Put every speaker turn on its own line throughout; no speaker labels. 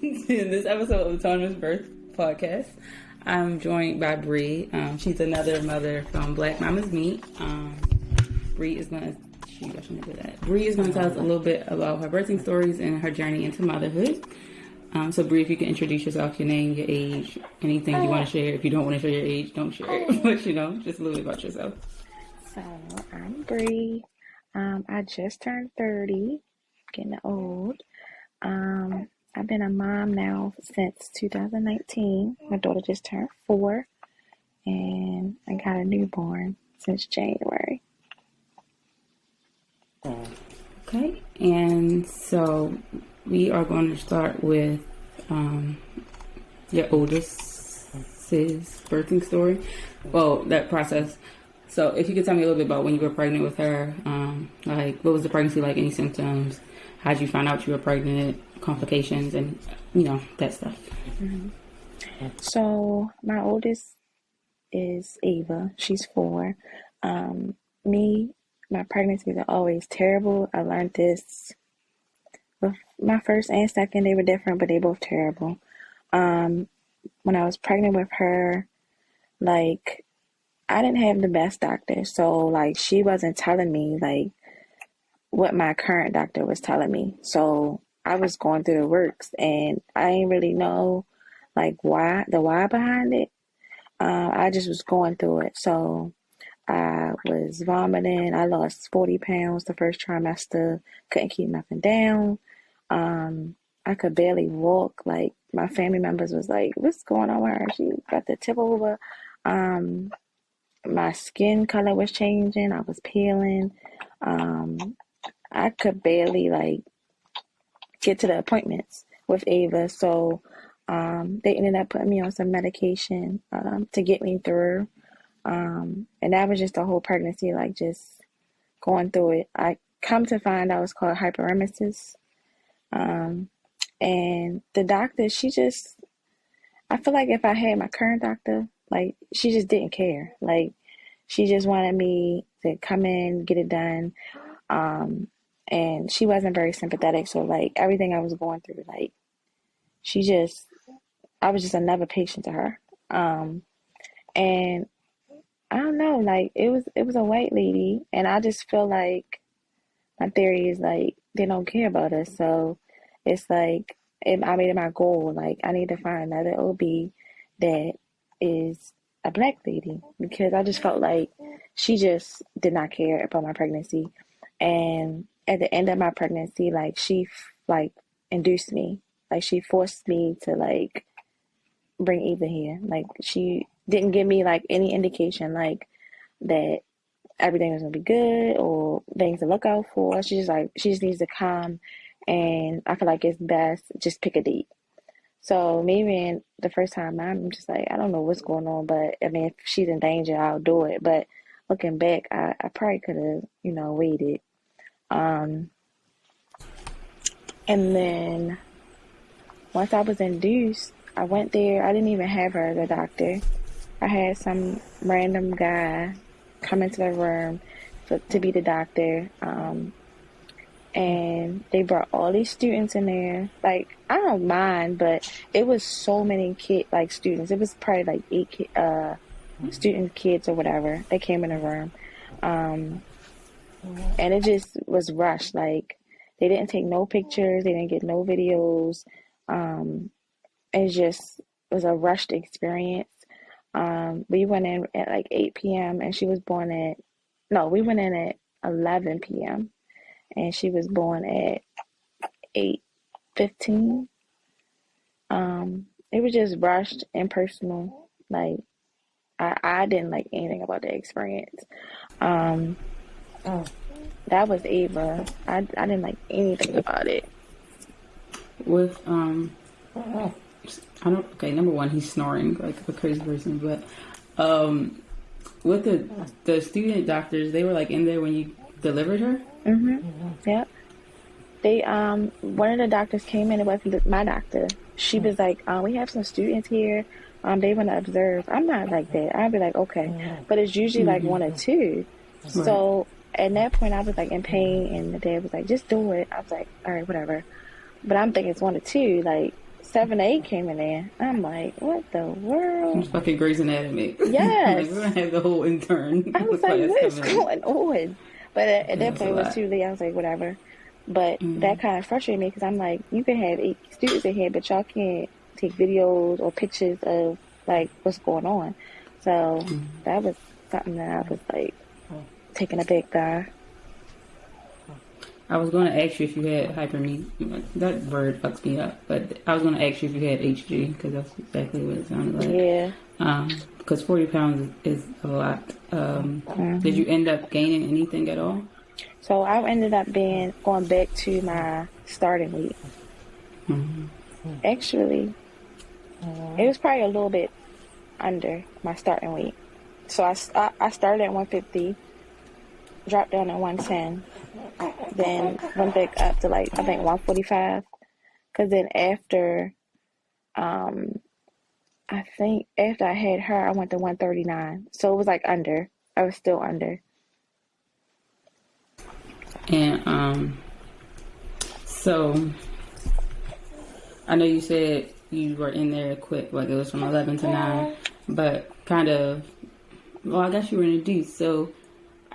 In this episode of Autonomous Birth Podcast, I'm joined by Bree. She's another mother from Black Mama's Meat. Bree is going to tell us a little bit about her birthing stories and her journey into motherhood. So Bree, if you can introduce yourself, your name, your age, anything you want to share. If you don't want to share your age, don't share it. But just a little bit about yourself.
So I'm Bree. I just turned 30, getting old. I've been a mom now since 2019. My daughter just turned 4, and I got a newborn since January.
Okay, and so we are going to start with your oldest's birthing story. Well, that process. So if you could tell me a little bit about when you were pregnant with her, like what was the pregnancy like, any symptoms, how did you find out you were pregnant, complications, and, that stuff.
Mm-hmm. So my oldest is Ava. She's 4. My pregnancies are always terrible. I learned this with my first and second. They were different, but they both terrible. When I was pregnant with her, I didn't have the best doctor. So, she wasn't telling me, what my current doctor was telling me. So, I was going through the works, and I didn't really know, why behind it. I just was going through it. So, I was vomiting. I lost 40 pounds the first trimester. Couldn't keep nothing down. I could barely walk. My family members was like, what's going on with her? She got the tip over. My skin color was changing. I was peeling. I could barely get to the appointments with Ava. So they ended up putting me on some medication to get me through. And that was just the whole pregnancy, just going through it. I come to find out it's called hyperemesis. And the doctor, I feel like if I had my current doctor, she just didn't care. She just wanted me to come in, get it done. And she wasn't very sympathetic. So, everything I was going through, I was just another patient to her. And I don't know, it was a white lady. And I just feel like my theory is, they don't care about us. So, it's I made it my goal. I need to find another OB that is a Black lady, because I just felt like she just did not care about my pregnancy. And at the end of my pregnancy, she induced me. She forced me to bring Eva here. She didn't give me any indication that everything was gonna be good or things to look out for. She just needs to come, and I feel like it's best just pick a date. So maybe the first time I'm just I don't know what's going on, but I mean, if she's in danger, I'll do it. But looking back, I probably could have, waited. And then once I was induced, I went there. I didn't even have her as a doctor. I had some random guy come into the room to be the doctor. And they brought all these students in there. I don't mind, but it was so many students. It was probably 8 student kids or whatever. They came in the room. And it just was rushed. They didn't take no pictures. They didn't get no videos. It just was a rushed experience. We went in at 8 p.m. and she was born we went in at 11 p.m. and she was born at 8:15. It was just rushed and personal. I didn't like anything about the experience. That was Ava. I didn't like anything about it.
With number one, he's snoring like a crazy person, but with the student doctors, they were in there when you delivered her?
Yep. They one of the doctors came in. It wasn't my doctor. She was like, we have some students here. They want to observe. I'm not like that. I'd be like, okay, but it's usually 1 or 2. Right. So at that point, I was in pain, and the dad was like, just do it. I was like, all right, whatever. But I'm thinking it's 1 or 2. 7 8 came in there. I'm like, what the world?
It's fucking Grey's Anatomy.
Yes.
Like, we're gonna have the whole intern
I was like,
class
what is
coming in.
going on? But at
Yeah,
that
that's a
point, it was
lot.
too late. I was like, whatever. But that kind of frustrated me because I'm like, you can have 8 students in here, but y'all can't take videos or pictures of like what's going on. So that was something that I was like taking a big guy.
I was going to ask you if you had that word fucks me up, but I was going to ask you if you had HG because that's exactly what it sounded like.
Yeah.
Because 40 pounds is a lot. Did you end up gaining anything at all?
So I ended up going back to my starting weight. Actually, it was probably a little bit under my starting weight. So I started at 150, dropped down to 110, then went back up to like I think 145. Because then after, I think after I had her, I went to 139. So it was like under. I was still under.
And so I know you said you were in there quick, like it was from 11 to 9, but kind of, well, I guess you were introduced. So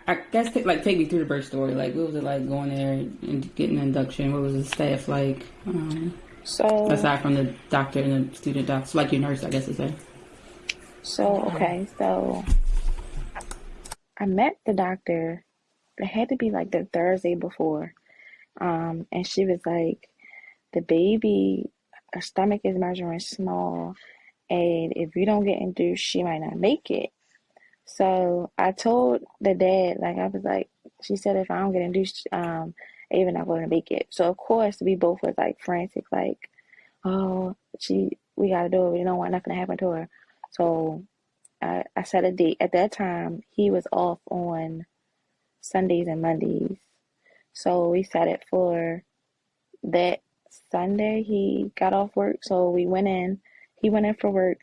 I guess take me through the birth story. Like, what was it like going there and getting an induction? What was the staff like?
So
aside from the doctor and the student doctor, like your nurse, I guess to say.
okay, so I met the doctor. It had to be like the Thursday before. And she was like, the baby, her stomach is measuring small, and if you don't get induced, she might not make it. So I told the dad, like, I was like, she said if I don't get induced, Ava not going to make it. So of course we both was like frantic, like, oh, we got to do it. We don't want nothing to happen to her. So I set a date. At that time, he was off on Sundays and Mondays. So we set it for that Sunday. He got off work. So we went in. He went in for work.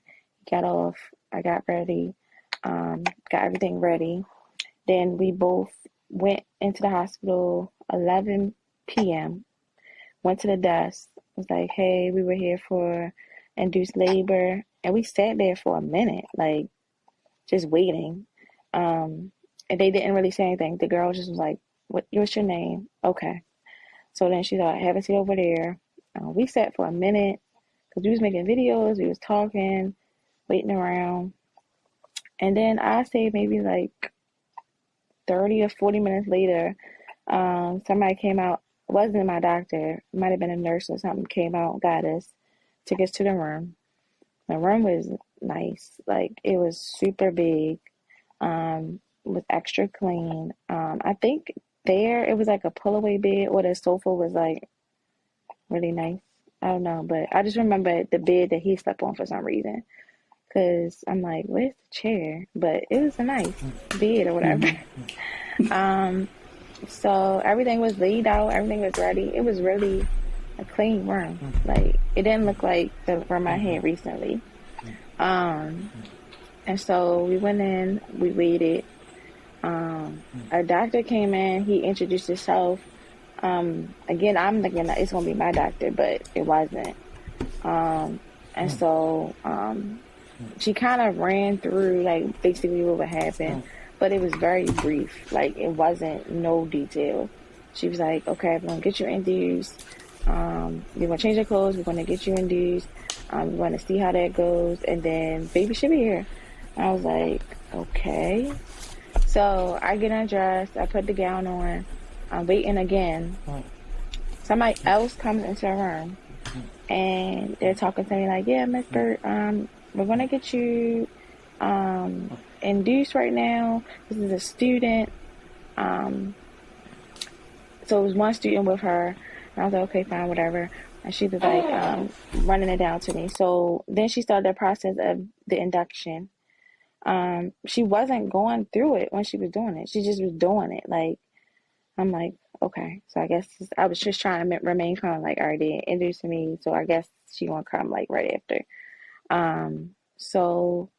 Got off. I got ready. Got everything ready. Then we both went into the hospital 11 p.m. Went to the desk. Was like, hey, we were here for induced labor. And we sat there for a minute, like, just waiting. And they didn't really say anything. The girl just was like, what's your name? Okay. So then she thought, have a seat over there. We sat for a minute because we was making videos. We was talking, waiting around. And then I say maybe like 30 or 40 minutes later, somebody came out. It wasn't my doctor. It might have been a nurse or something. Came out, got us, took us to the room. The room was nice. Like, it was super big. Was extra clean. I think there it was like a pull-away bed, or the sofa was like really nice. I don't know, but I just remember the bed that he slept on for some reason. Cause I'm like, where's the chair? But it was a nice bed or whatever. So everything was laid out, everything was ready. It was really a clean room. Like, it didn't look like the room I had recently. And so we went in, we waited. A doctor came in, he introduced himself. Again, I'm thinking that it's gonna be my doctor, but it wasn't. And so she kind of ran through like basically what would happen, but it was very brief. Like, it wasn't no detail. She was like, okay, we're gonna get you induced. We're gonna change your clothes. We're gonna get you induced. We're gonna see how that goes, and then baby should be here. And I was like, okay. So I get undressed. I put the gown on. I'm waiting again. Somebody else comes into the room, and they're talking to me like, yeah, Miss Burt, we're going to get you induced right now. This is a student. So it was one student with her. And I was like, okay, fine, whatever. And she was like running it down to me. So then she started the process of the induction. She wasn't going through it when she was doing it. She just was doing it. Like, I'm like, okay. So I guess I was just trying to remain calm. Like, all right, they introduced me. So I guess she gonna come like right after. So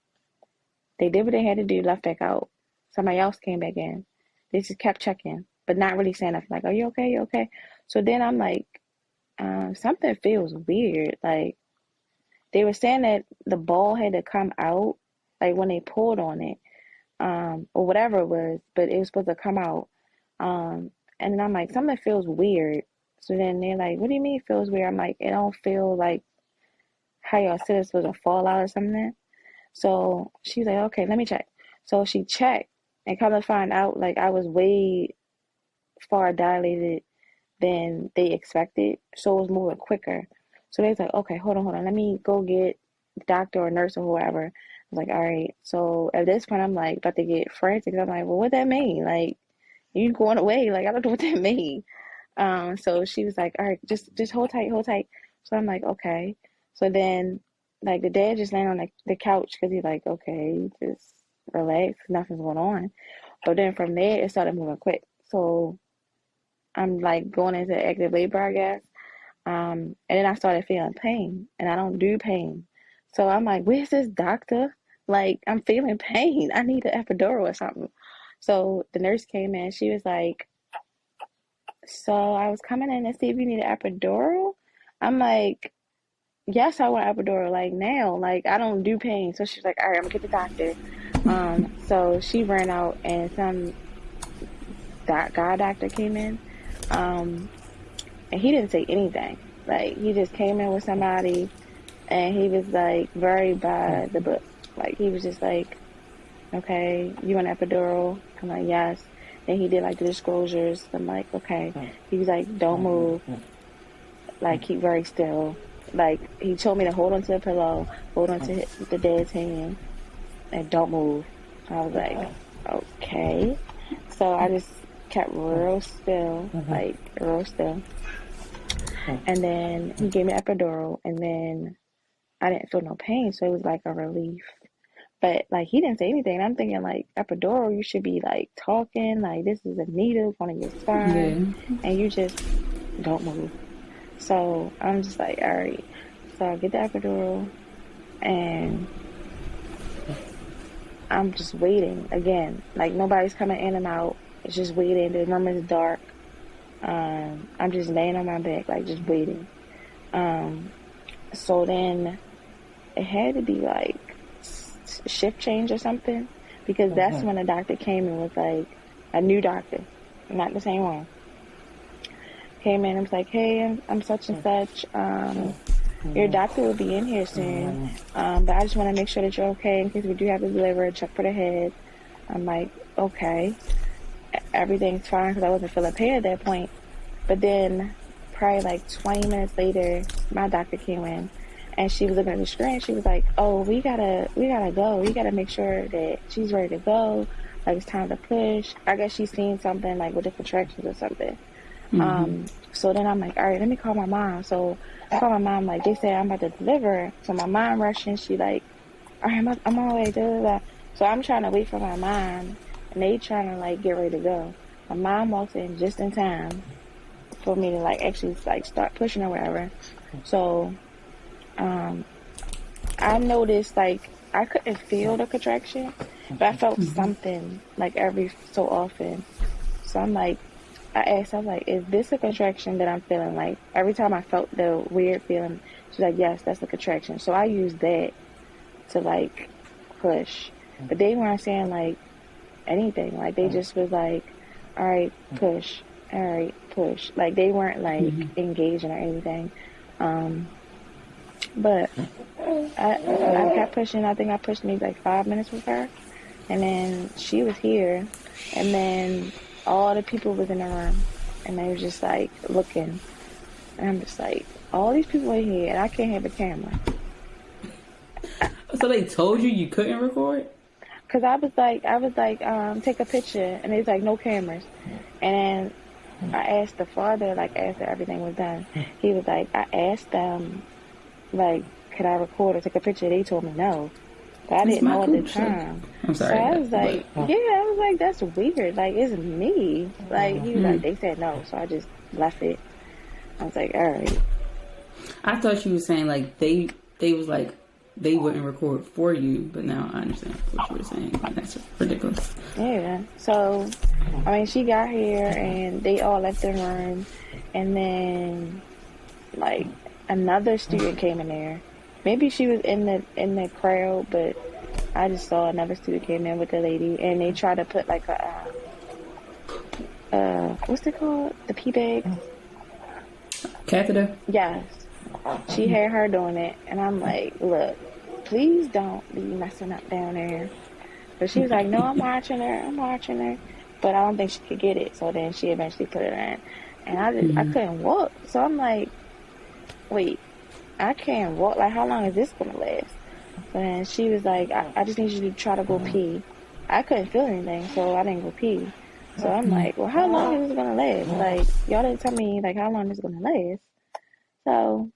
they did what they had to do, left back out. Somebody else came back in. They just kept checking, but not really saying nothing. Like, are you okay? You okay? So then I'm like, something feels weird. Like, they were saying that the ball had to come out, like when they pulled on it, or whatever it was, but it was supposed to come out. And then I'm like, something feels weird. So then they're like, what do you mean it feels weird? I'm like, it don't feel like how y'all said it's supposed to fall out or something. So she's like, okay, let me check. So she checked and come to find out, like, I was way far dilated than they expected. So it was moving quicker. So they was like, okay, hold on. Let me go get the doctor or nurse or whoever. I was like, all right. So at this point, I'm like about to get frantic. I'm like, well, what that mean? Like, you going away? Like, I don't know what that mean. So she was like, all right, just hold tight, hold tight. So I'm like, okay. So then, like, the dad just laying on the couch because he's like, okay, just relax, nothing's going on. But then from there, it started moving quick. So I'm like going into active labor, I guess. And then I started feeling pain, and I don't do pain. So I'm like, where's this doctor? Like, I'm feeling pain. I need an epidural or something. So the nurse came in. She was like, so I was coming in to see if you need an epidural. I'm like, yes, I want an epidural, like now. Like, I don't do pain. So she's like, all right, I'm gonna get the doctor. So she ran out, and some guy doctor came in. And he didn't say anything. Like, he just came in with somebody, and he was like very by the book. Like, he was just like, okay, you want an epidural? I'm like, yes. Then he did like the disclosures. I'm like, okay. He was like, don't move. Like, keep very still. Like, he told me to hold onto the pillow, hold onto the dad's hand, and don't move. I was like, okay. So I just kept real still, like real still. And then he gave me epidural, and then I didn't feel no pain, so it was like a relief. But like, he didn't say anything. I'm thinking, like, epidural, you should be like talking, like, this is a needle going in your spine, and you just don't move. So I'm just like, all right. So I get the epidural, and I'm just waiting again. Like, nobody's coming in and out. It's just waiting. The room is dark. I'm just laying on my back, like, just waiting. So then it had to be like shift change or something, because that's when the doctor came in with like a new doctor, not the same one. Came in and was like, hey, I'm such and such. Your doctor will be in here soon. But I just want to make sure that you're okay in case we do have to deliver, check for the head. I'm like, okay. Everything's fine, because I wasn't feeling pain at that point. But then probably like 20 minutes later, my doctor came in, and she was looking at the screen. She was like, oh, we gotta go. We gotta make sure that she's ready to go. Like, it's time to push. I guess she's seen something like with the contractions or something. So then I'm like, all right, let me call my mom. So I call my mom, like, they said I'm about to deliver. So my mom rushing, she like, all right, I'm on my way, blah, blah, blah. So I'm trying to wait for my mom, and they trying to like get ready to go. My mom walks in just in time for me to like actually like start pushing or whatever. So I noticed, like, I couldn't feel the contraction, but I felt something like every so often. So I'm like, I asked, I was like, is this a contraction that I'm feeling? Like, every time I felt the weird feeling, she's like, yes, that's a contraction. So I used that to like push, but they weren't saying like anything. Like, they just was like, all right, push, all right, push. Like, they weren't like engaging or anything. But I kept pushing. I think I pushed maybe like 5 minutes with her, and then she was here, and then all the people was in the room, and they were just like looking, and I'm just like, all these people in here, and I can't have a camera.
So they told you couldn't record?
Cause I was like, take a picture, and there's like no cameras, and then I asked the father, like, after everything was done, he was like, I asked them, like, could I record or take a picture? They told me no. But I didn't know at the time.
I'm sorry.
So I was like, I was like, that's weird. Like, it's me. Like, he was like, they said no. So I just left it. I was like, all right.
I thought you were saying, like, they was like, they wouldn't record for you, but now I understand what you were saying. That's ridiculous.
Yeah. So, I mean, she got here, and they all left the room. And then, like, another student came in there. Maybe she was in the crowd, but I just saw another student came in with the lady, and they tried to put like a what's it called? The pee bag?
Catheter?
Yes. She had her doing it, and I'm like, look, please don't be messing up down there. But she was like, no, I'm watching her. But I don't think she could get it, so then she eventually put it in. And I couldn't walk, so I'm like, wait, I can't walk. Like, how long is this going to last? And she was like, I just need you to try to go pee. I couldn't feel anything, so I didn't go pee. So I'm like, well, how long is this going to last? Like, y'all didn't tell me, like, how long this is going to last. So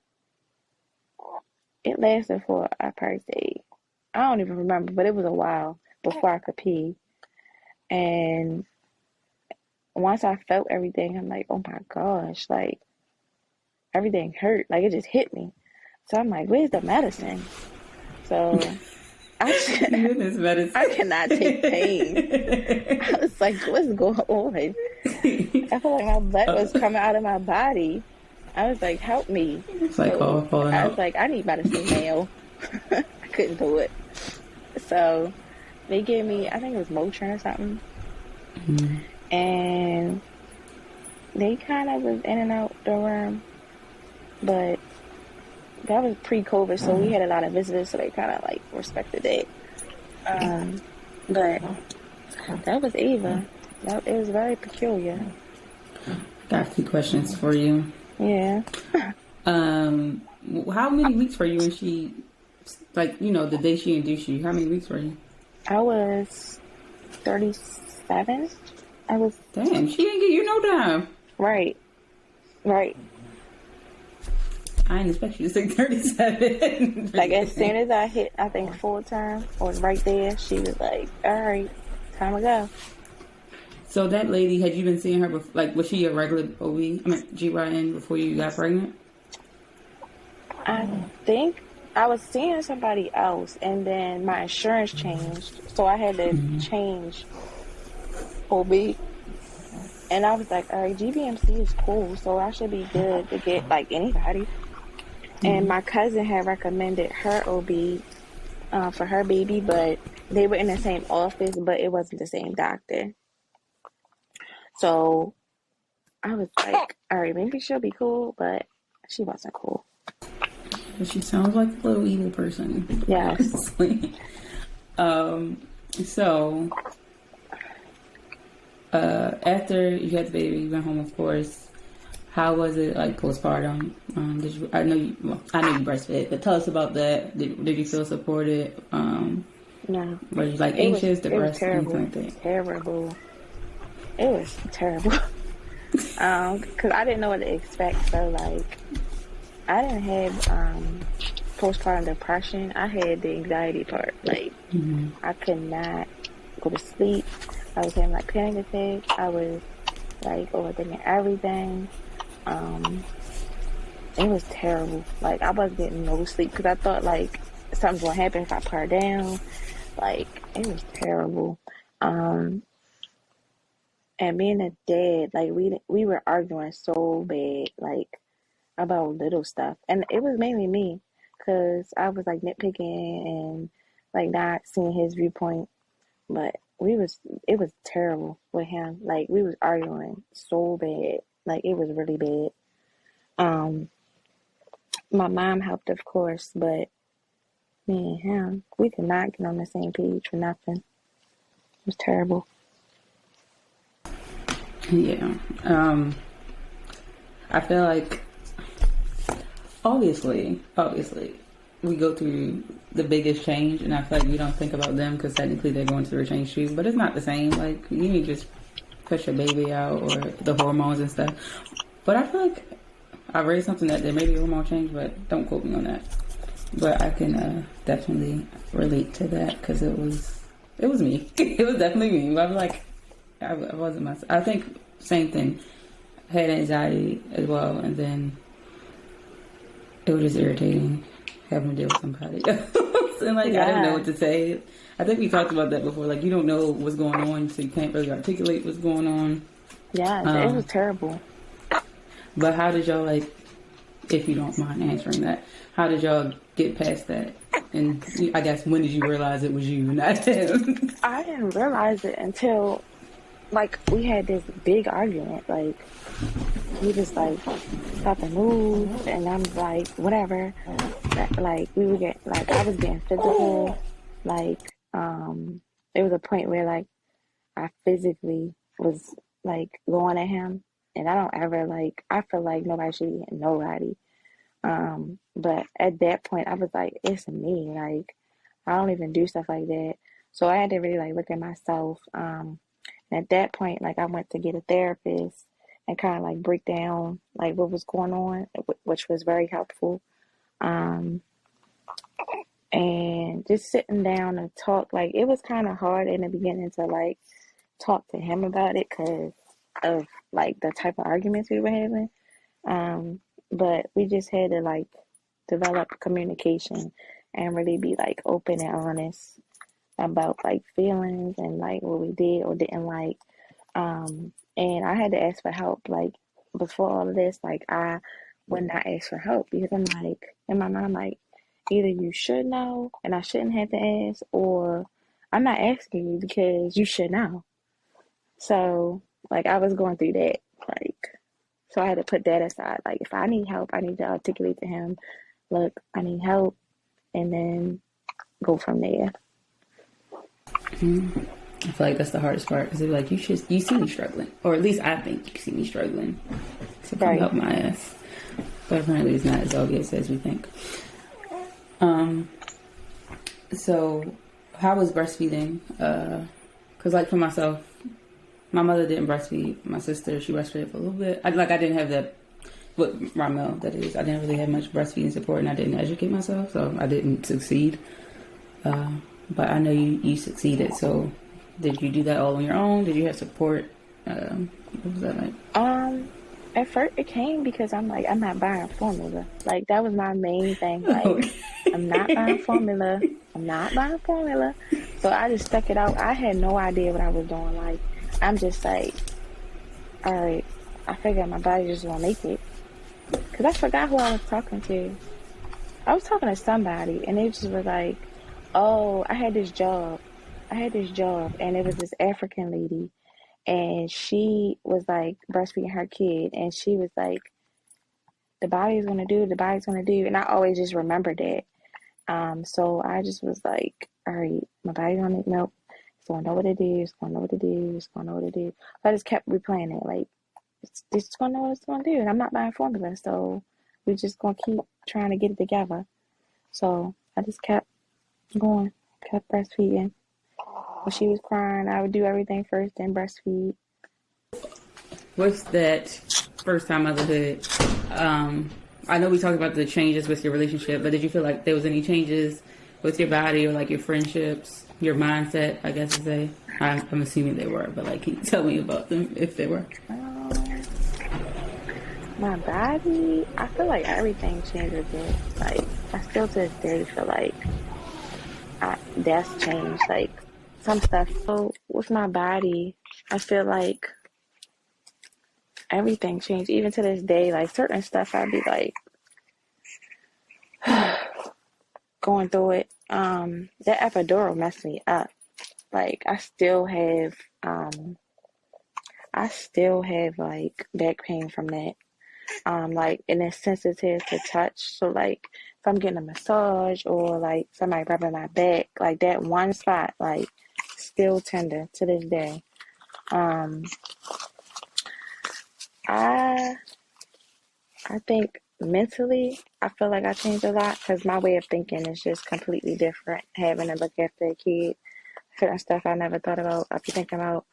it lasted for, I probably say, I don't even remember, but it was a while before I could pee. And once I felt everything, I'm like, oh my gosh, like, everything hurt. Like, it just hit me. So I'm like, where's the medicine? So I cannot take pain. I was like, what's going on? I feel like my blood was coming out of my body. I was like, help me.
It's like
so
falling
I
out.
was like, I need medicine now. I couldn't do it. So they gave me, I think it was Motrin or something. Mm-hmm. And they kind of was in and out the room. But that was pre-COVID, so we had a lot of visitors, so they kind of like respected it. But that was Ava. It was very peculiar.
Got a few questions for you.
Yeah.
How many weeks were you when she, like, you know, the day she induced you? How many weeks were you?
I was 37.
Damn, she didn't get you no time.
Right.
I didn't expect you to say 37.
Like, as soon as I hit, I think, full term, or right there, she was like, all right, time to go.
So that lady, had you been seeing her before, like, was she a regular GYN before you got pregnant?
I think I was seeing somebody else, and then my insurance changed, so I had to change OB. And I was like, all right, GBMC is cool, so I should be good to get, like, anybody. And my cousin had recommended her OB for her baby, but they were in the same office, but it wasn't the same doctor. So I was like, all right, maybe she'll be cool, but she wasn't cool.
She sounds like a little evil person.
Yes.
So after you had the baby, you went home, of course. How was it, like, postpartum? I know you breastfed, but tell us about that. Did you feel supported?
No.
Were you, like, anxious, depressed,
anything
like that?
Terrible. It was terrible. Because I didn't know what to expect. So, like, I didn't have postpartum depression. I had the anxiety part. Like, I could not go to sleep. I was having, like, panic attacks. I was, like, overthinking everything. It was terrible. Like, I wasn't getting no sleep because I thought, like, something's gonna happen if I put her down. Like, it was terrible. And being a dad, like, we were arguing so bad, like, about little stuff. And it was mainly me because I was, like, nitpicking and, like, not seeing his viewpoint. But it was terrible with him. Like, we was arguing so bad. Like, it was really bad. My mom helped, of course, but me and him, we could not get on the same page for nothing. It was terrible.
Yeah. I feel like, obviously, we go through the biggest change, and I feel like we don't think about them because technically they're going through a change too, but it's not the same. Like, you need to just push your baby out or the hormones and stuff. But I feel like I read something that there may be a hormone change, but don't quote me on that. But I can definitely relate to that because it was me. It was definitely me. But I'm like, I wasn't myself. I think same thing. I had anxiety as well, and then it was just irritating having to deal with somebody else. And like, I didn't know what to say. I think we talked about that before. Like, you don't know what's going on, so you can't really articulate what's going on.
Yeah, it was terrible.
But how did y'all, like, if you don't mind answering that. How did y'all get past that? And I guess when did you realize it was you, not him?
I didn't realize it until, like, we had this big argument. Like, he was like, about to move, and I'm like, whatever. Like, we would get, like, I was getting physical. Like, there was a point where, like, I physically was, like, going at him. And I don't ever, like, I feel like nobody should be hitting nobody. But at that point, I was like, it's me. Like, I don't even do stuff like that. So I had to really, like, look at myself. And at that point, like, I went to get a therapist and kind of, like, break down, like, what was going on, which was very helpful. And just sitting down and talk, like, it was kind of hard in the beginning to, like, talk to him about it because of, like, the type of arguments we were having. But we just had to, like, develop communication and really be, like, open and honest about, like, feelings and, like, what we did or didn't like. And I had to ask for help. Like, before all of this, like, I would not ask for help because I'm like, in my mind, like, either you should know and I shouldn't have to ask, or I'm not asking you because you should know. So, like, I was going through that, like, so I had to put that aside. Like, if I need help, I need to articulate to him, look, I need help, and then go from there.
Mm-hmm. I feel like that's the hardest part because they're like, you see me struggling, or at least I think you see me struggling, so come help my ass. But apparently, it's not as obvious as we think. So how was breastfeeding? Because, like, for myself, my mother didn't breastfeed. My sister, she breastfed for a little bit. I didn't have that, what Ramel, that is. I didn't really have much breastfeeding support, and I didn't educate myself, so I didn't succeed. But I know you succeeded, so did you do that all on your own? Did you have support? What was that like?
At first it came because I'm like, I'm not buying formula. Like, that was my main thing. Like, okay. I'm not buying formula. So I just stuck it out. I had no idea what I was doing. Like, I'm just like, all right, I figured my body just won't make it. Because I forgot who I was talking to. I was talking to somebody, and they just were like, oh, I had this job, and it was this African lady, and she was, like, breastfeeding her kid, and she was like, the body's gonna do, and I always just remembered that. So I just was like, all right, my body's gonna make milk. It's gonna know what it is. So I just kept replaying it. Like, it's gonna know what it's gonna do. And I'm not buying formula. So we just gonna keep trying to get it together. So I just kept going, kept breastfeeding. When she was crying, I would do everything first, then breastfeed.
What's that first time motherhood? I know we talked about the changes with your relationship, but did you feel like there was any changes with your body or, like, your friendships, your mindset, I guess to say? I'm assuming they were, but, like, can you tell me about them if they were?
My body, I feel like everything changed a bit. Like, I still to this day feel like that's changed. Like, some stuff. So with my body, I feel like everything changed. Even to this day, like, certain stuff I'd be like going through it. That epidural messed me up. Like, I still have like back pain from that. Like, and it's sensitive to touch. So, like, if I'm getting a massage or, like, somebody rubbing my back, like, that one spot, like, still tender to this day. I think mentally, I feel like I changed a lot because my way of thinking is just completely different. Having to look after a kid, certain stuff I never thought about, I be thinking about.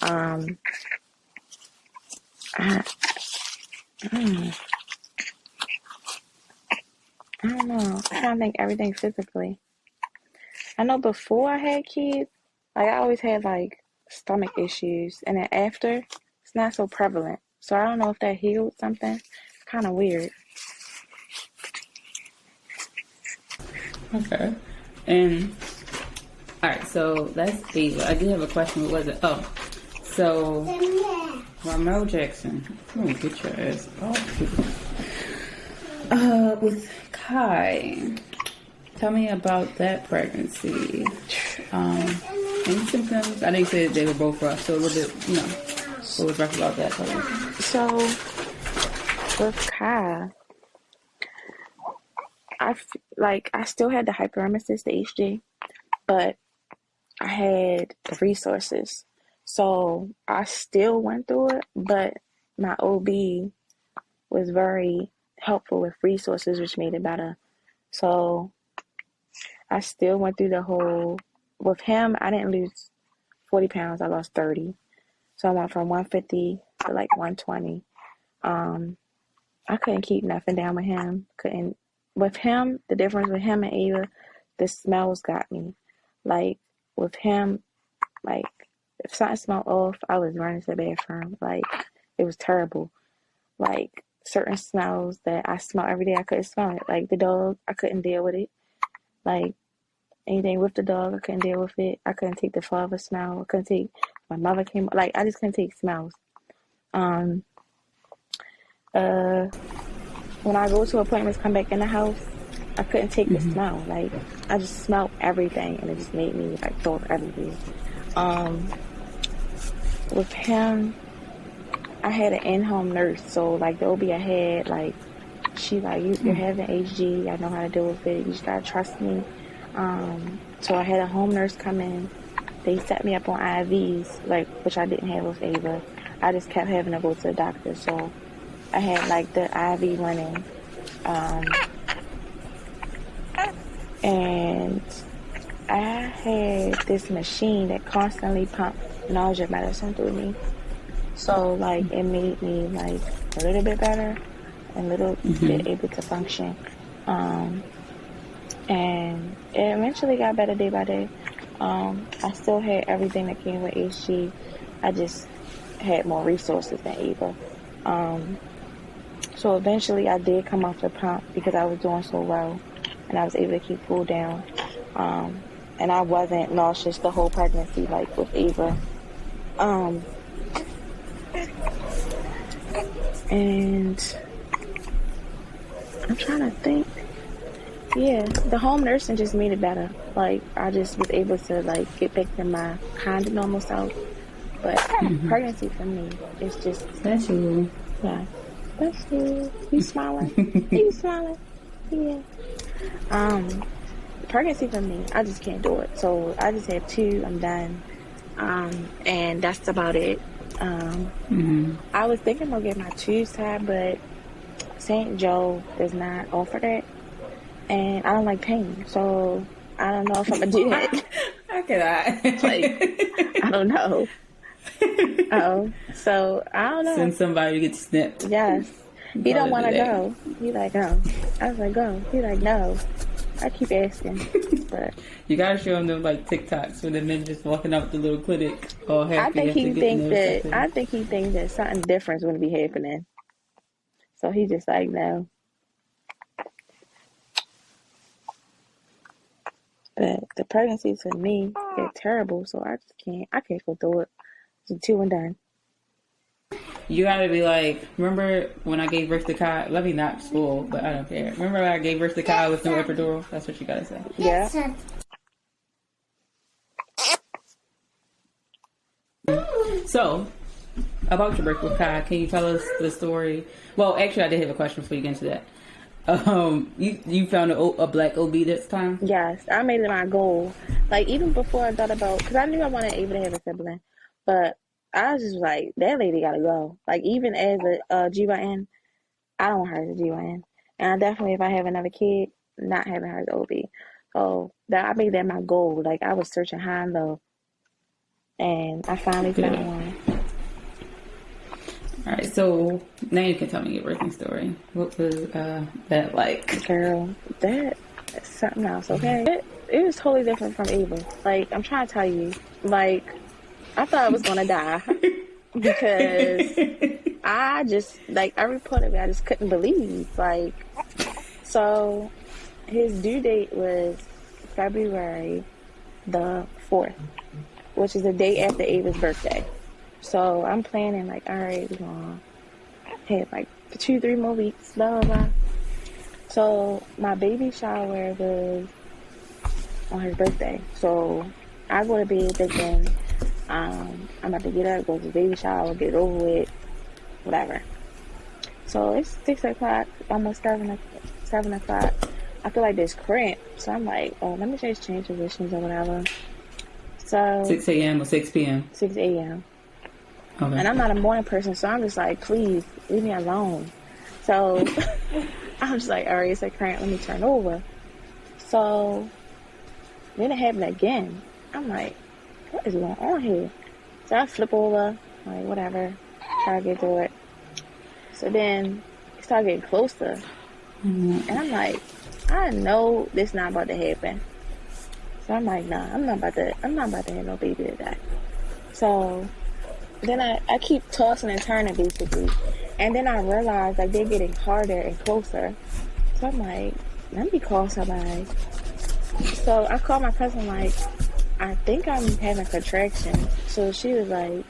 I don't know. I don't think everything physically. I know before I had kids, like, I always had, like, stomach issues, and then after, it's not so prevalent. So I don't know if that healed something. It's kind of weird.
Okay. And, all right, so that's Ava. I did have a question. What was it? Oh, so Ramel Jackson. Oh, get your ass off. With Kai, tell me about that pregnancy. Any symptoms? I know you said they were both rough, so a little bit, what was rough about that pregnancy?
So with Kai, I still had the hyperemesis, the HG, but I had the resources. So I still went through it, but my OB was very helpful with resources, which made it better. So I still went through the whole, with him, I didn't lose 40 pounds, I lost 30. So I went from 150 to like 120. I couldn't keep nothing down with him. With him, the difference with him and Ava, the smells got me. Like, with him, like, if something smelled off, I was running to the bathroom. Like, it was terrible. Like, certain smells that I smell every day, I couldn't smell it. Like, the dog, I couldn't deal with it. Like, anything with the dog, I couldn't deal with it. I couldn't take the father smell. I couldn't take, my mother came, like, I just couldn't take smells. When I go to appointments, come back in the house, I couldn't take the smell. Like, I just smelled everything, and it just made me, like, throw up everywhere. With him, I had an in-home nurse, so, like, the OB I had, like, she, like, you're having HG, I know how to deal with it, you just gotta trust me. So I had a home nurse come in, they set me up on IVs, like, which I didn't have with Ava. I just kept having to go to the doctor, so I had, like, the IV running, and I had this machine that constantly pumped nausea medicine through me. So, like, it made me, like, a little bit better and a little bit able to function. And it eventually got better day by day. I still had everything that came with HG. I just had more resources than Ava. So eventually I did come off the pump because I was doing so well and I was able to keep cool down. And I wasn't nauseous the whole pregnancy like with Ava. And I'm trying to think. Yeah, the home nursing just made it better. Like, I just was able to, like, get back to my kind of normal self. But pregnancy for me is just...
That's you.
Yeah. That's you. You smiling? You smiling? Yeah. Pregnancy for me, I just can't do it. So, I just have 2. I'm done. And that's about it. I was thinking about getting my tubes tied, but St. Joe does not offer that. And I don't like pain, so I don't know if I'm gonna do that.
How can I?
Like, I don't know. So I don't know.
Send somebody to get snipped.
Yes. He don't want to go. He like, no. I was like, go. He like, no. I keep asking, but
you gotta show him them like TikToks where the men just walking out the little clinic all happy.
I think he thinks that something different is gonna be happening. So he just like, no. But the pregnancies for me, they're terrible, so I can't go through it. It's 2 and done.
You gotta be like, remember when I gave birth to Kai? Let me not spoil, but I don't care. Remember when I gave birth to Kai with no epidural? That's what you gotta say.
Yeah.
So, about your birth with Kai, can you tell us the story? Well, actually, I did have a question before you get into that. You found a black OB this time?
Yes, I made it my goal. Like, even before I thought about, because I knew I wanted Ava to have a sibling, but I was just like, that lady gotta go. Like, even as a GYN, I don't want her as a GYN. And I definitely, if I have another kid, not having her as OB. So, I made that my goal. Like, I was searching high and low. And I finally found one.
All right, so now you can tell me your birthing story. What was that like?
Girl, that's something else, okay? It was totally different from Ava. Like, I'm trying to tell you, like, I thought I was going to die because I just, like, every part of it, I just couldn't believe. Like, so his due date was February the 4th, which is the day after Ava's birthday. So I'm planning, like, all right, we're going to have, like, 2-3 more weeks, blah, blah, blah. So my baby shower was on his birthday. So I go to bed thinking, I'm about to get up, go to the baby shower, get it over with, whatever. So it's 6 o'clock, almost 7 o'clock. I feel like there's cramp. So I'm like, oh, let me just change positions or whatever. So
6 a.m. or 6 p.m.?
6 a.m.
Okay.
And I'm not a morning person, so I'm just like, please, leave me alone. So I'm just like, all right, it's a cramp, let me turn over. So then it happened again. I'm like, what is going on here? So I flip over, like, whatever, try to get through it. So then it started getting closer. And I'm like, I know this not about to happen. So I'm like, nah, I'm not about to have no baby today. So then I keep tossing and turning basically. And then I realize like they're getting harder and closer. So I'm like, let me call somebody. So I called my cousin like, I think I'm having contractions. So she was like,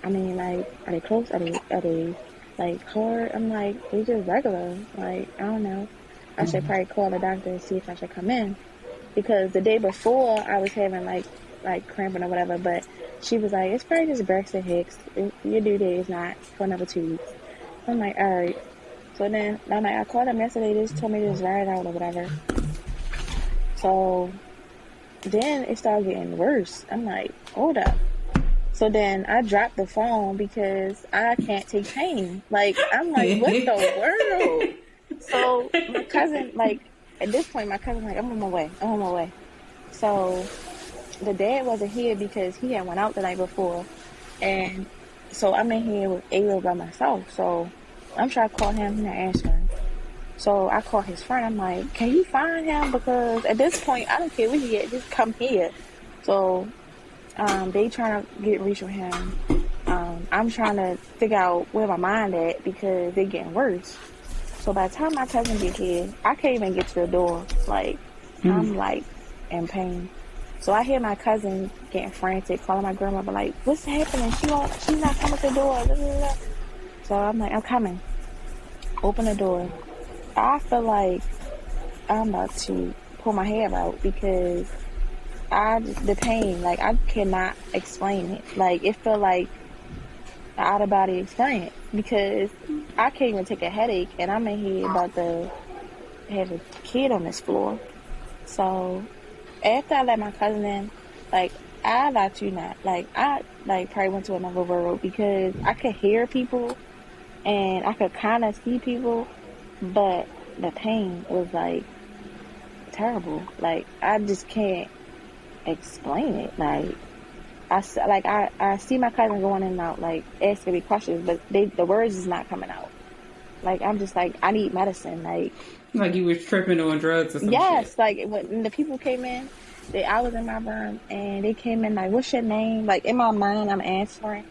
I mean, like, are they close? Are they like hard? I'm like, they just regular. Like, I don't know. I should probably call the doctor and see if I should come in. Because the day before I was having like cramping or whatever, but she was like, it's probably just Braxton Hicks. Your due date is not for another 2 weeks. I'm like, all right. So then I'm like, I called them yesterday. They just told me to just ride it out or whatever. So then it started getting worse. I'm like, hold up. So then I dropped the phone because I can't take pain. Like, I'm like, what the world? So my cousin, like, at this point, my cousin's like, I'm on my way. So the dad wasn't here because he had went out the night before. And so I'm in here with Ayla by myself. So I'm trying to call him, he's not answering. So I call his friend. I'm like, can you find him? Because at this point, I don't care where he at. Just come here. So they trying to reach with him. I'm trying to figure out where my mind at because they're getting worse. So by the time my cousin get here, I can't even get to the door. Like, I'm like in pain. So I hear my cousin getting frantic, calling my grandmother like, what's happening? She's not coming to the door. Blah, blah, blah. So I'm like, I'm coming. Open the door. I feel like I'm about to pull my hair out because the pain, like, I cannot explain it. Like, it felt like an out-of-body experience because I can't even take a headache, and I'm in here about to have a kid on this floor. So after I let my cousin in, like, I lie to you not. Like, I probably went to another world because I could hear people and I could kind of see people, but the pain was like terrible. Like, I just can't explain it. Like, I see my cousin going in and out, like, asking me questions, but the words is not coming out. Like, I'm just like, I need medicine. Like
you were tripping on drugs or something.
Yes,
shit.
like, when the people came in, I was in my room, and they came in like, what's your name? Like, in my mind, I'm answering,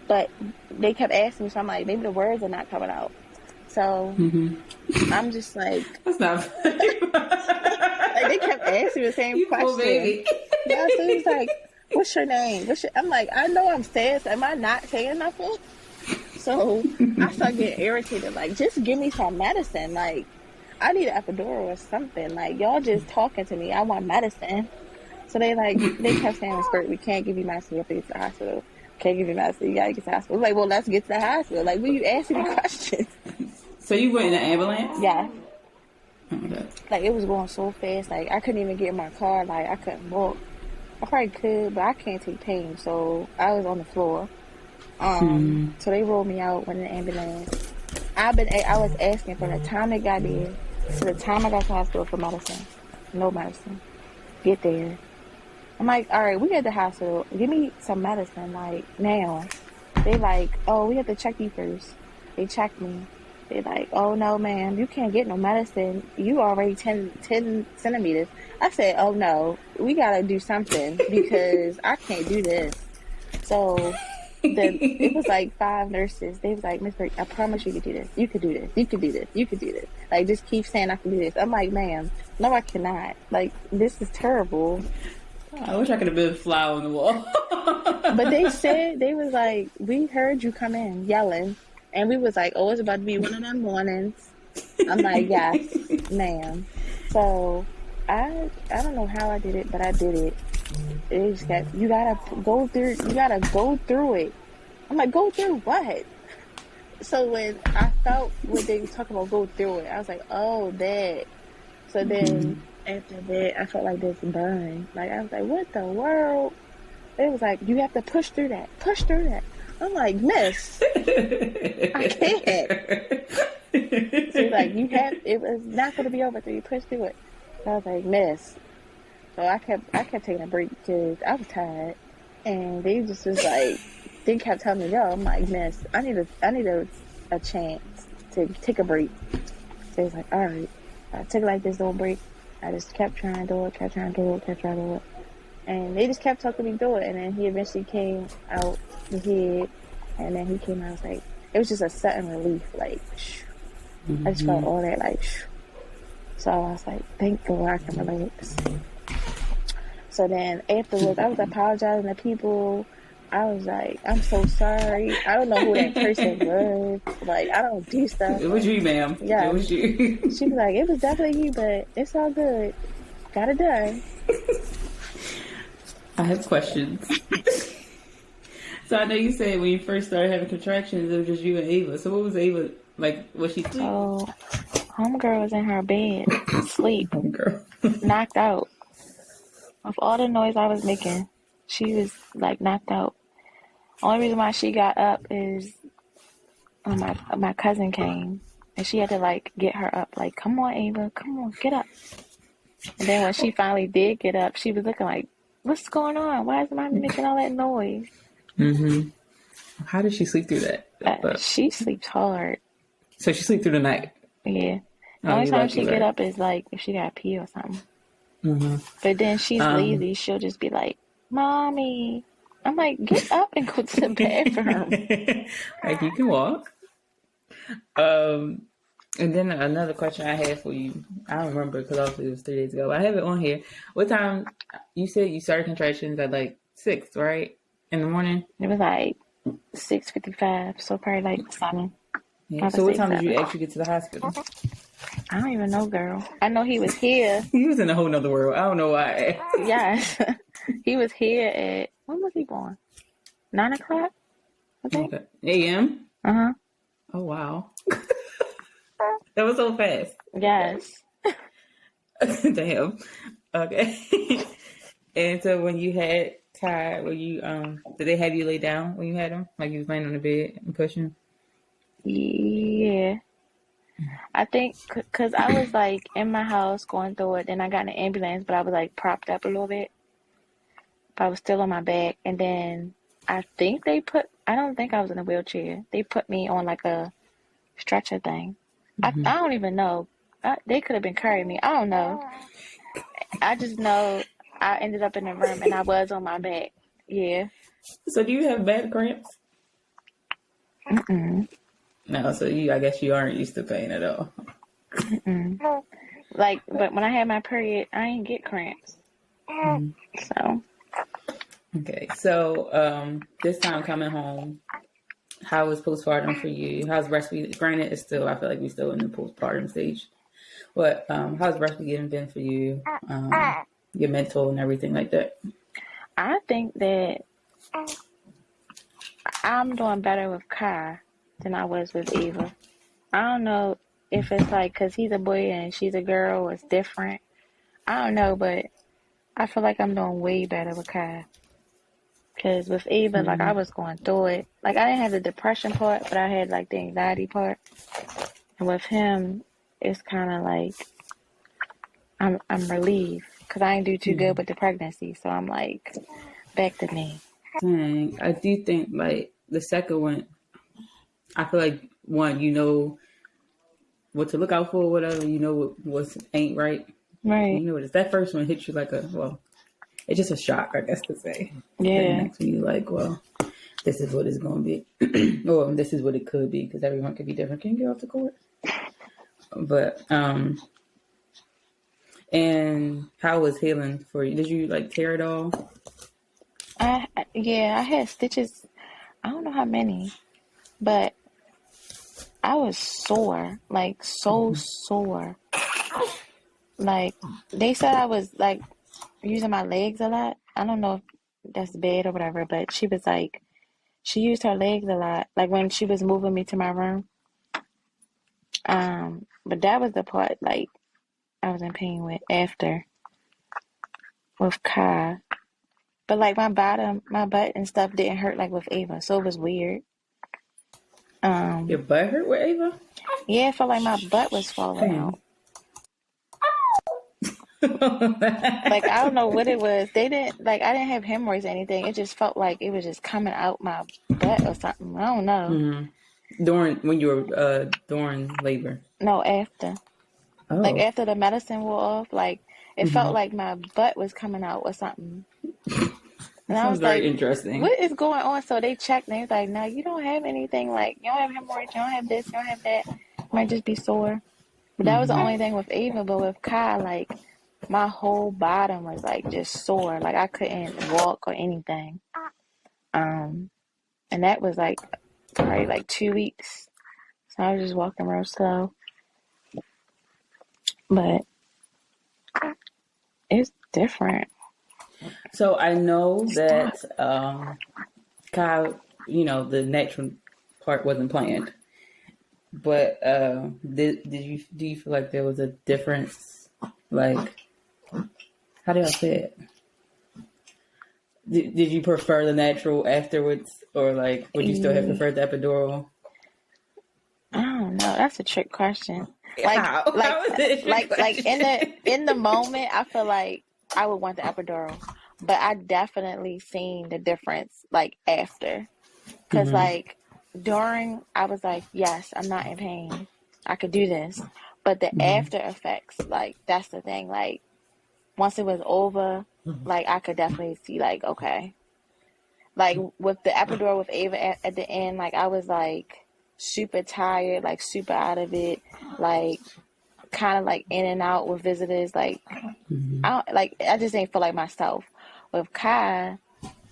but they kept asking me, so I'm like, maybe the words are not coming out. So I'm just like,
that's not funny.
like, they kept asking me the same
you
question.
Poor baby.
Yeah, so it's like, what's your name? I'm like, I know I'm saying, so am I not saying nothing? So I start getting irritated. Like, just give me some medicine. Like, I need an epidural or something. Like, y'all just talking to me. I want medicine. So they kept saying, Skirt, we can't give you medicine. You have to get to the hospital. Can't give you medicine. You gotta get to the hospital. Like, well, let's get to the hospital. Like, will you asking me questions?
So you went in an ambulance?
Yeah.
Okay.
Like, it was going so fast. Like, I couldn't even get in my car. Like, I couldn't walk. I probably could, but I can't take pain. So I was on the floor. So they rolled me out with an ambulance. I was asking from the time they got there to the time I got to the hospital for medicine. No medicine. Get there. I'm like, all right, we at the hospital. Give me some medicine, like, now. They like, oh, we have to check you first. They checked me. They like, oh, no, ma'am, you can't get no medicine. You already 10 centimeters. I said, oh, no, we got to do something because I can't do this. So it was like 5 nurses. They was like, Miss Burke, I promise you can do this. You can do this. You can do this. You can do this. Like, just keep saying I can do this. I'm like, ma'am, no, I cannot. Like, this is terrible.
I wish I could have been a fly on the wall.
But they said, they was like, we heard you come in yelling. And we was like, oh, it's about to be one of them mornings. I'm like, yes, ma'am. So I don't know how I did it, but I did it. It just got, you gotta go through it. I'm like, go through what? So when I felt when they talk about go through it, I was like, oh, that. So then after that, I felt like this burn. Like, I was like, what the world? It was like, you have to push through that. Push through that. I'm like, miss, I can't. She's like, it was not going to be over till you push through it. So I was like, miss. So I kept taking a break because I was tired. And they just was like, they kept telling me, yo, I'm like, miss, I need a chance to take a break. So he's like, all right. I took it like this, don't break. I just kept trying to do it. And they just kept talking me through it. And then he eventually came out the head. And then he came out, I was like, it was just a sudden relief. Like, I just felt all that, like, so I was like, thank God I can relax. So then afterwards, I was apologizing to people. I was like, I'm so sorry. I don't know who that person was. Like, I don't do stuff.
It was you, ma'am.
Yeah.
It was you.
She was like, it was definitely you, but it's all good. Got it done.
I have questions. So I know you said when you first started having contractions, it was just you and Ava. So what was Ava like? Was she asleep?
So, homegirl was in her bed, asleep,
Homegirl.
knocked out. Of all the noise I was making, she was like knocked out. Only reason why she got up is when my cousin came, and she had to like get her up. Like, come on, Ava, come on, get up. And then when she finally did get up, she was looking like, what's going on? Why is mommy making all that noise?
How did she sleep through that?
She sleeps hard.
So she sleep through the night.
Yeah. The only time she get up is like if she got pee or something. But then she's lazy. She'll just be like, mommy. I'm like, get up and go to the bathroom.
Like, you can walk. And then another question I had for you. I don't remember because obviously it was 3 days ago. I have it on here. What time? You said you started contractions at like 6, right? In the morning?
It was like 6:55, so probably like 7.
Yeah. So what time did you actually get to the hospital?
I don't even know, girl. I know he was here.
He was in a whole nother world. I don't know why.
Yes. He was here at, when was he born? 9 o'clock? I think.
Okay. A.M.?
Uh-huh.
Oh, wow. That was so fast.
Yes.
Damn. Okay. And so when you had Ty, were you did they have you lay down when you had him? Like you was laying on the bed and pushing?
Yeah. I think because I was like in my house going through it, then I got in an ambulance, but I was like propped up a little bit. But I was still on my back, and then I think I don't think I was in a wheelchair. They put me on like a stretcher thing. I don't even know. They could have been carrying me. I don't know. I just know I ended up in the room and I was on my back. Yeah.
So do you have bad cramps? No, so I guess you aren't used to pain at all.
Like, but when I had my period, I didn't get cramps. So.
Okay, so this time coming home, how was postpartum for you? How's breastfeeding? Granted, it's still, I feel like we're still in the postpartum stage. But how's breastfeeding been for you? Your mental and everything like that?
I think that I'm doing better with Kai than I was with Eva. I don't know if it's like because he's a boy and she's a girl, it's different. I don't know, but I feel like I'm doing way better with Kai. Because with Eva, like I was going through it. Like I didn't have the depression part, but I had like the anxiety part. And with him, it's kind of like I'm relieved because I didn't do too good with the pregnancy. So I'm like, back to me.
Dang, I do think like the second one, I feel like one, you know what to look out for, whatever, you know what ain't right.
Right.
You know what, that first one hits you like it's just a shock, I guess to say.
Yeah.
And next one, you're like, well, this is what it's going to be. Or this is what it could be, because everyone could be different. Can you get off the court? But, and how was healing for you? Did you, like, tear it all?
I had stitches. I don't know how many, but I was sore, like so sore. Like they said I was like using my legs a lot. I don't know if that's bad or whatever, but she was like she used her legs a lot, like when she was moving me to my room. But that was the part like I was in pain with after with Kai. But like my butt and stuff didn't hurt like with Ava, so it was weird.
Your butt hurt with Ava?
Yeah, it felt like my butt was falling out. Like I don't know what it was. They didn't like I didn't have hemorrhoids or anything. It just felt like it was just coming out my butt or something. I don't know.
During when you were during labor?
No, after.
Oh.
Like after the medicine wore off, like it felt like my butt was coming out or something. And I was
very
like,
interesting.
what is going on? So they checked and they was like, no, you don't have anything. Like you don't have hemorrhoids, you don't have this, you don't have that. You might just be sore. But that was the only thing with Ava. But with Kai, like my whole bottom was like just sore. Like I couldn't walk or anything. And that was like probably like 2 weeks. So I was just walking real slow. But it's different.
So I know that Kai, the natural part wasn't planned. But do you feel like there was a difference? Like, how do I say it? Did you prefer the natural afterwards, or like would you still have preferred the epidural?
I don't know. That's a trick question.
How is it
Like in the moment, I feel like I would want the epidural, but I definitely seen the difference like after, because like during I was like, yes, I'm not in pain, I could do this, but the after effects, like that's the thing. Like once it was over, like I could definitely see like okay, like with the epidural with Ava at the end, like I was like super tired, like super out of it, like kind of like in and out with visitors, like I just didn't feel like myself. With Kai,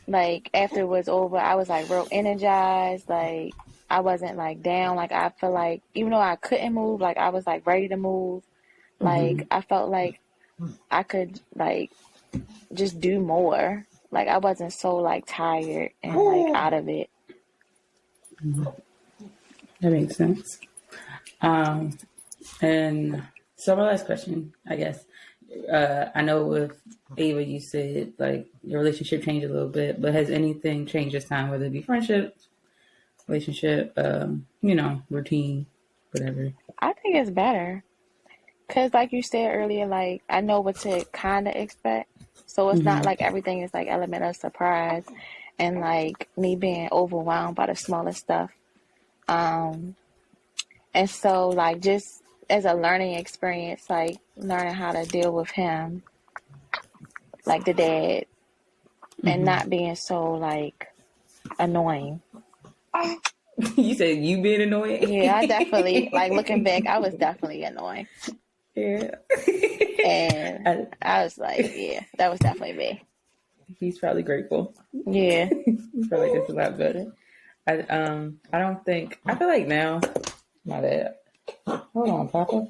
like after it was over, I was like real energized, like I wasn't like down, like I feel like even though I couldn't move, like I was like ready to move, like I felt like I could like just do more, like I wasn't so like tired and like out of it.
That makes sense. And so my last question, I guess. I know with Ava, you said like your relationship changed a little bit, but has anything changed this time? Whether it be friendship, relationship, routine, whatever.
I think it's better because, like you said earlier, like I know what to kind of expect, so it's not like everything is like element of surprise and like me being overwhelmed by the smallest stuff. And so like just as a learning experience, like learning how to deal with him, like the dad, and not being so like annoying.
You said you being annoying?
Yeah, I definitely, like looking back, I was definitely annoying.
Yeah.
And I was like, yeah, that was definitely me.
He's probably grateful.
Yeah.
He's probably just a lot better. I don't think, I feel like now, my bad. Hold on, Papa.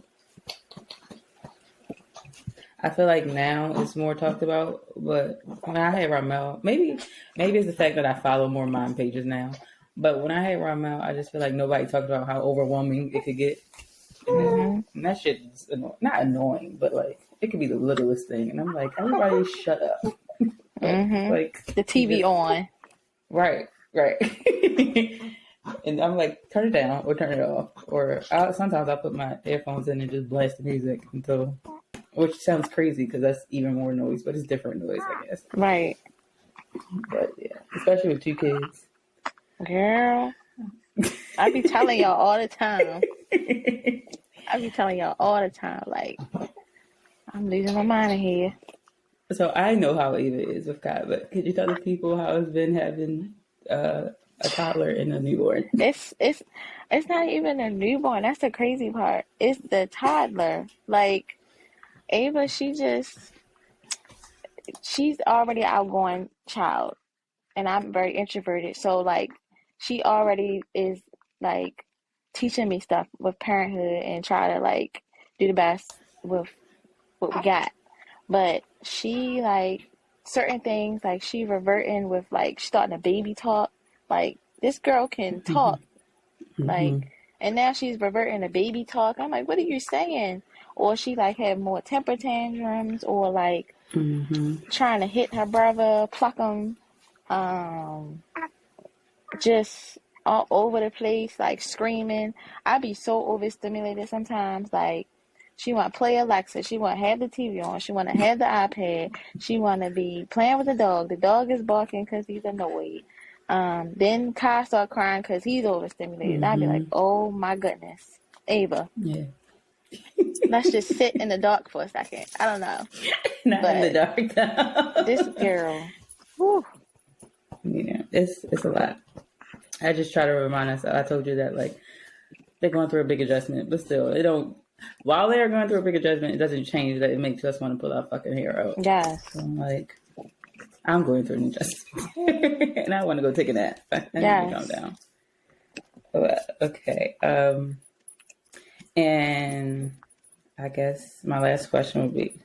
I feel like now it's more talked about, but when I had Ramel, maybe it's the fact that I follow more mom pages now. But when I had Ramel, I just feel like nobody talked about how overwhelming it could get. And that shit is not annoying, but like it could be the littlest thing. And I'm like, everybody shut up. Like
the TV on.
Right. And I'm like, turn it down or turn it off. Or sometimes I'll put my earphones in and just blast the music until, which sounds crazy because that's even more noise, but it's different noise, I guess.
Right.
But yeah, especially with 2 kids.
Girl, I be telling y'all all the time. Like, I'm losing my mind in here.
So I know how Ava is with Kai, but could you tell the people how it's been having a toddler and a newborn?
It's not even a newborn. That's the crazy part. It's the toddler. Like Ava, she's already an outgoing child, and I'm very introverted. So like, she already is like teaching me stuff with parenthood and try to like do the best with what we got. But she like certain things like she reverting with like starting a baby talk. Like this girl can talk like, and now she's reverting to baby talk. I'm like, what are you saying? Or she like have more temper tantrums, or like trying to hit her brother, pluck him, just all over the place, like screaming. I be so overstimulated sometimes. Like she want to play Alexa, she want to have the TV on, she want to have the iPad, she want to be playing with the dog. The dog is barking because he's annoyed. Then Kai start crying because he's overstimulated. And I'd be like, oh my goodness, Ava.
Yeah.
Let's just sit in the dark for a second. I don't know.
Not but in the dark though.
This girl. Whew.
Yeah, it's a lot. I just try to remind myself. I told you that like they're going through a big adjustment, but still, it don't. While they are going through a big adjustment, it doesn't change that it makes us want to pull our fucking hair out.
Yes.
So I'm like, I'm going through an adjustment, and I want to go take a nap. I need to calm down. Okay. And I guess my last question would be,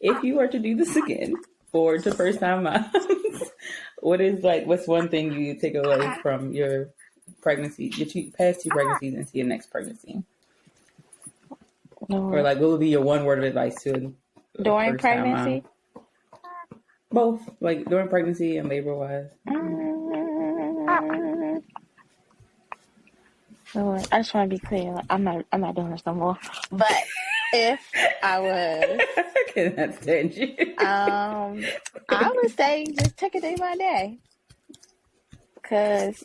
if you were to do this again for the first time moms, what's one thing you take away from your pregnancy, your past 2 pregnancies into your next pregnancy? Or like, what would be your one word of advice to
during pregnancy?
Both, like during pregnancy and labor wise.
Lord, I just want to be clear. Like, I'm not doing this no more. But if I was,
I cannot stand you.
I would say just take it day by day. Cause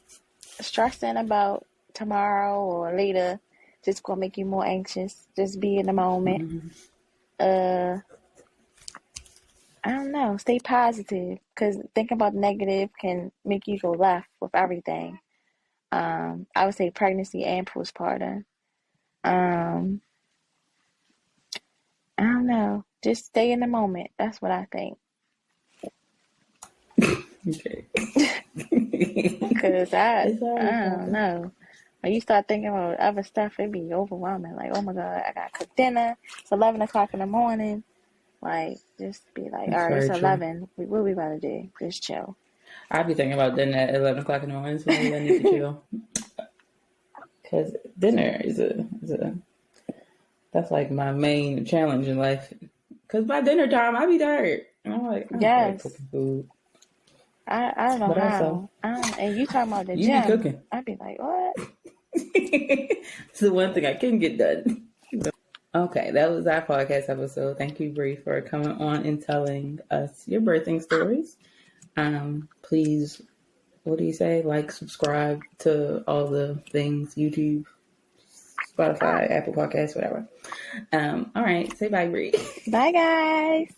stressing about tomorrow or later just gonna make you more anxious. Just be in the moment. I don't know. Stay positive. Cause thinking about negative can make you go left with everything. I would say pregnancy and postpartum. I don't know. Just stay in the moment. That's what I think.
Okay.
Because I don't know. When you start thinking about other stuff, it'd be overwhelming. Like, oh my God, I gotta cook dinner. It's 11 o'clock in the morning. Like, just be like, all right, it's 11. What we about to do? Just chill.
I'd be thinking about dinner at 11 o'clock in the morning, so maybe I need to chill. Because dinner is that's like my main challenge in life. Because by dinner time, I be tired. And I'm like,
yes.
Cooking food.
I don't know how. And you talking about the gym.
You be cooking.
I'd be like, what?
It's the one thing I can get done. Okay, that was our podcast episode. Thank you, Bree, for coming on and telling us your birthing stories. Please, what do you say? Like, subscribe to all the things, YouTube, Spotify, Apple Podcasts, whatever. All right, say bye, Bree.
Bye, guys.